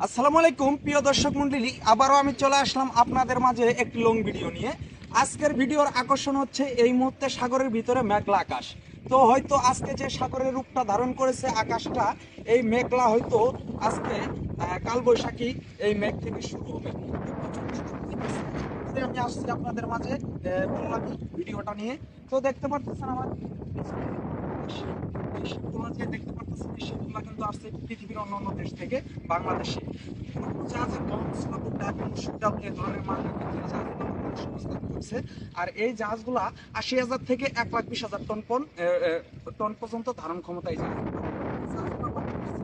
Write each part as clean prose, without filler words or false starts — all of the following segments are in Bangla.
আসসালামু আলাইকুম প্রিয় দর্শক মণ্ডলী, আবারও আমি চলে আসলাম আপনাদের মাঝে একটি লং ভিডিও নিয়ে। আজকের ভিডিওর আকর্ষণ হচ্ছে এই মুহূর্তে সাগরের ভিতরে মেঘলা আকাশ। তো হয়তো আজকে যে সাগরের রূপটা ধারণ করেছে আকাশটা, এই মেঘলা হয়তো আজকে কালবৈশাখী এই মেঘ থেকে শুরু হবে। আমি আসছি আপনাদের মাঝে বললাম ভিডিওটা নিয়ে। তো দেখতে পারতেছেন আমার এই শিপগুলো যে দেখতে পারতেছেন, এই শিপগুলো কিন্তু আসছে পৃথিবীর অন্য অন্য দেশ থেকে বাংলাদেশে। জাহাজের বহর ছিল এই ধরনের মাল কিন্তু এই জাহাজগুলো বাংলাদেশে অবস্থান করছে। আর এই জাহাজগুলা ৮০,০০০ থেকে ১,২০,০০০ টন পর্যন্ত ধারণ ক্ষমতা এই জাহাজ।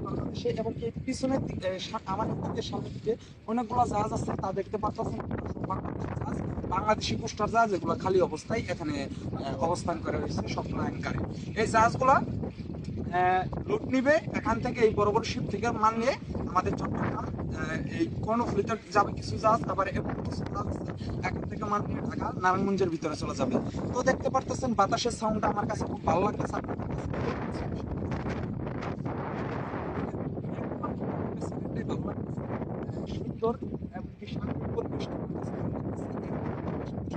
বাংলাদেশে এবং এই পিছনের দিকে আমাদের দিকে সামনের দিকে অনেকগুলো জাহাজ আছে, তা দেখতে পাচ্ছেন জাহাজ, বাংলাদেশি কোস্টার জাহাজ, এগুলো খালি অবস্থায় এখানে অবস্থান করে রয়েছে স্বপ্ন অ্যাঙ্কারে। এই জাহাজগুলা লুট নিবে এখান থেকে, এই বড় বড় শিপ থেকে মাল নিয়ে আমাদের চট্টগ্রাম এই কর্ণফুলীতে যাবে কিছু জাহাজ, আবার কিছু জাহাজ এখান থেকে মাল নিয়ে ঢাকা নারায়ণগঞ্জের ভিতরে চলে যাবে। তো দেখতে পারতেছেন বাতাসের সাউন্ডটা আমার কাছে খুব ভালো লাগতেছে। সুন্দর এবং কি শান্তির পরিবেশটা আমার কাছে ভালো লাগতেছে।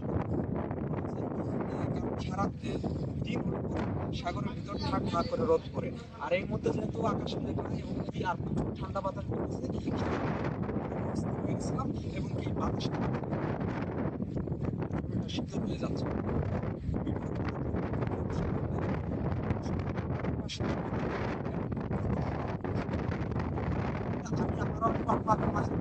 সারা দিন সাগরের ভিতর ঠান্ডা করে রোদ পড়ে, আর এই মধ্যে যেহেতু আকাশে মেঘলা এবং কি আর প্রচুর ঠান্ডা বাতাস বইতেছে, গেছিলাম এবং এই বাতাসটা শীতল হয়ে যাচ্ছে। আমি আবারও আপনাদের মাঝে